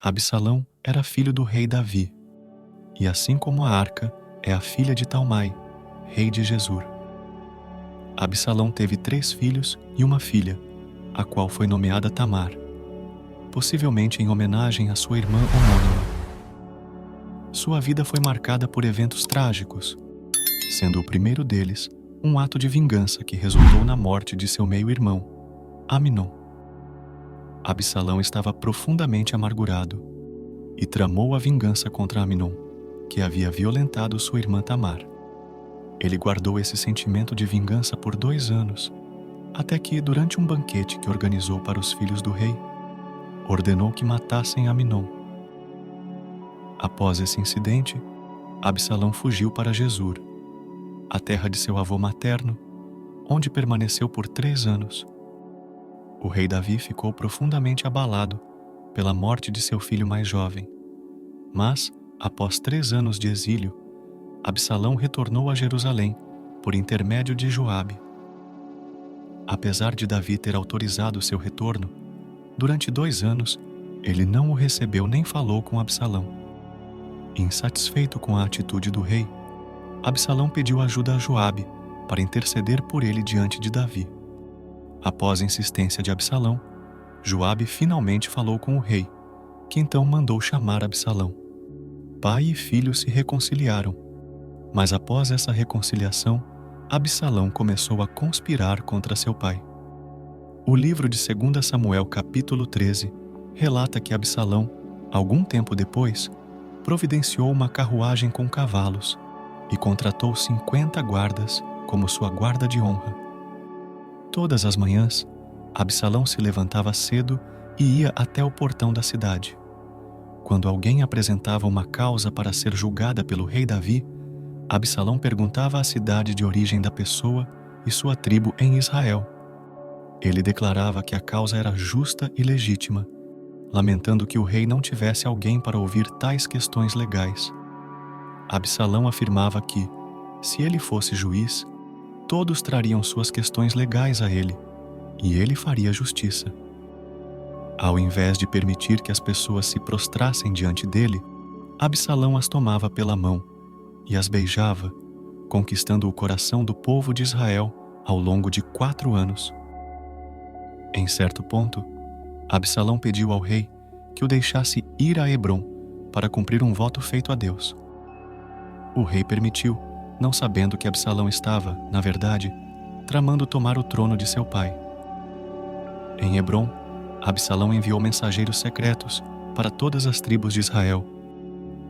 Absalão era filho do rei Davi, e assim como a arca é a filha de Talmai, rei de Gesur. Absalão teve 3 filhos e uma filha, a qual foi nomeada Tamar, possivelmente em homenagem à sua irmã homônima. Sua vida foi marcada por eventos trágicos, sendo o primeiro deles um ato de vingança que resultou na morte de seu meio-irmão, Aminon. Absalão estava profundamente amargurado e tramou a vingança contra Aminon, que havia violentado sua irmã Tamar. Ele guardou esse sentimento de vingança por 2 anos, até que, durante um banquete que organizou para os filhos do rei, ordenou que matassem Aminon. Após esse incidente, Absalão fugiu para Gesur, a terra de seu avô materno, onde permaneceu por 3 anos. O rei Davi ficou profundamente abalado pela morte de seu filho mais jovem, mas, após 3 anos de exílio, Absalão retornou a Jerusalém por intermédio de Joabe. Apesar de Davi ter autorizado seu retorno, durante 2 anos ele não o recebeu nem falou com Absalão. Insatisfeito com a atitude do rei, Absalão pediu ajuda a Joabe para interceder por ele diante de Davi. Após a insistência de Absalão, Joabe finalmente falou com o rei, que então mandou chamar Absalão. Pai e filho se reconciliaram, mas após essa reconciliação, Absalão começou a conspirar contra seu pai. O livro de 2 Samuel capítulo 13 relata que Absalão, algum tempo depois, providenciou uma carruagem com cavalos e contratou 50 guardas como sua guarda de honra. Todas as manhãs, Absalão se levantava cedo e ia até o portão da cidade. Quando alguém apresentava uma causa para ser julgada pelo rei Davi, Absalão perguntava à cidade de origem da pessoa e sua tribo em Israel. Ele declarava que a causa era justa e legítima, lamentando que o rei não tivesse alguém para ouvir tais questões legais. Absalão afirmava que, se ele fosse juiz, todos trariam suas questões legais a ele, e ele faria justiça. Ao invés de permitir que as pessoas se prostrassem diante dele, Absalão as tomava pela mão e as beijava, conquistando o coração do povo de Israel ao longo de 4 anos. Em certo ponto, Absalão pediu ao rei que o deixasse ir a Hebrom para cumprir um voto feito a Deus. O rei permitiu, não sabendo que Absalão estava, na verdade, tramando tomar o trono de seu pai. Em Hebrom, Absalão enviou mensageiros secretos para todas as tribos de Israel,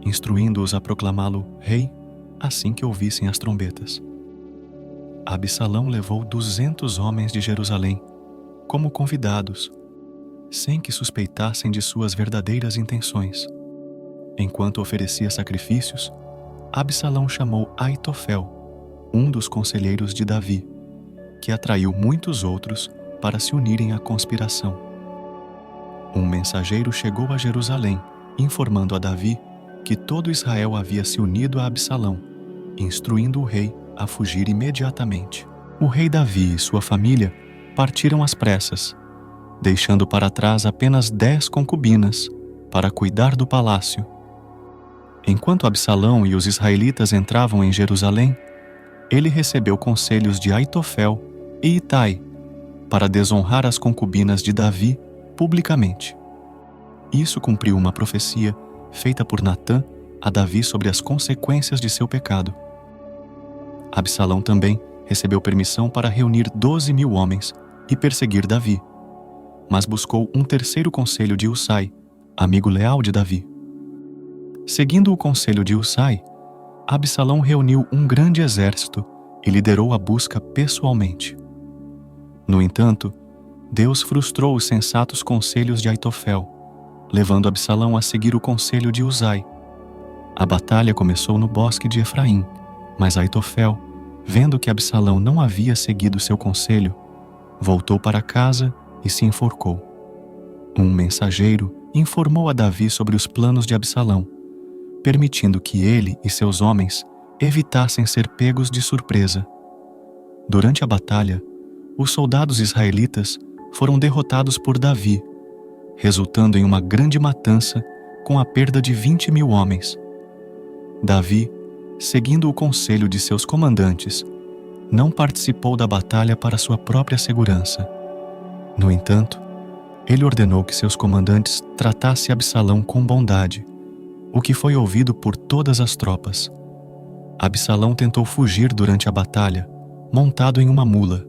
instruindo-os a proclamá-lo rei assim que ouvissem as trombetas. Absalão levou 200 homens de Jerusalém como convidados, sem que suspeitassem de suas verdadeiras intenções. Enquanto oferecia sacrifícios, Absalão chamou Aitofel, um dos conselheiros de Davi, que atraiu muitos outros para se unirem à conspiração. Um mensageiro chegou a Jerusalém, informando a Davi que todo Israel havia se unido a Absalão, instruindo o rei a fugir imediatamente. O rei Davi e sua família partiram às pressas, deixando para trás apenas 10 concubinas para cuidar do palácio. Enquanto Absalão e os israelitas entravam em Jerusalém, ele recebeu conselhos de Aitofel e Itai para desonrar as concubinas de Davi publicamente. Isso cumpriu uma profecia feita por Natã a Davi sobre as consequências de seu pecado. Absalão também recebeu permissão para reunir 12.000 homens e perseguir Davi, mas buscou um terceiro conselho de Husai, amigo leal de Davi. Seguindo o conselho de Husai, Absalão reuniu um grande exército e liderou a busca pessoalmente. No entanto, Deus frustrou os sensatos conselhos de Aitofel, levando Absalão a seguir o conselho de Husai. A batalha começou no bosque de Efraim, mas Aitofel, vendo que Absalão não havia seguido seu conselho, voltou para casa e se enforcou. Um mensageiro informou a Davi sobre os planos de Absalão, permitindo que ele e seus homens evitassem ser pegos de surpresa. Durante a batalha, os soldados israelitas foram derrotados por Davi, resultando em uma grande matança com a perda de 20.000 homens. Davi, seguindo o conselho de seus comandantes, não participou da batalha para sua própria segurança. No entanto, ele ordenou que seus comandantes tratassem Absalão com bondade, o que foi ouvido por todas as tropas. Absalão tentou fugir durante a batalha, montado em uma mula.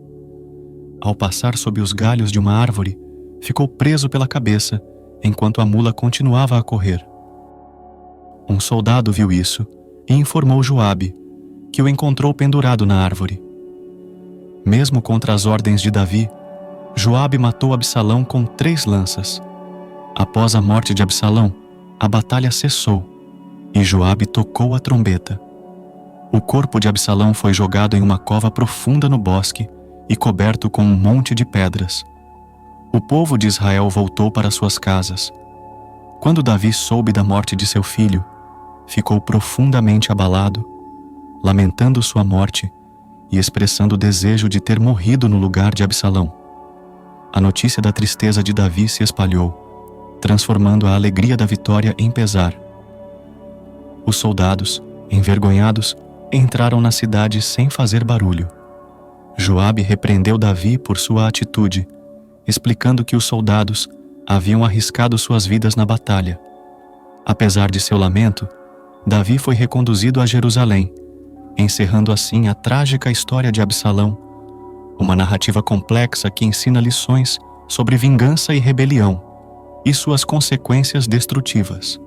Ao passar sob os galhos de uma árvore, ficou preso pela cabeça, enquanto a mula continuava a correr. Um soldado viu isso e informou Joabe, que o encontrou pendurado na árvore. Mesmo contra as ordens de Davi, Joabe matou Absalão com 3 lanças. Após a morte de Absalão, a batalha cessou e Joabe tocou a trombeta. O corpo de Absalão foi jogado em uma cova profunda no bosque e coberto com um monte de pedras. O povo de Israel voltou para suas casas. Quando Davi soube da morte de seu filho, ficou profundamente abalado, lamentando sua morte e expressando o desejo de ter morrido no lugar de Absalão. A notícia da tristeza de Davi se espalhou, transformando a alegria da vitória em pesar. Os soldados, envergonhados, entraram na cidade sem fazer barulho. Joabe repreendeu Davi por sua atitude, explicando que os soldados haviam arriscado suas vidas na batalha. Apesar de seu lamento, Davi foi reconduzido a Jerusalém, encerrando assim a trágica história de Absalão, uma narrativa complexa que ensina lições sobre vingança e rebelião e suas consequências destrutivas.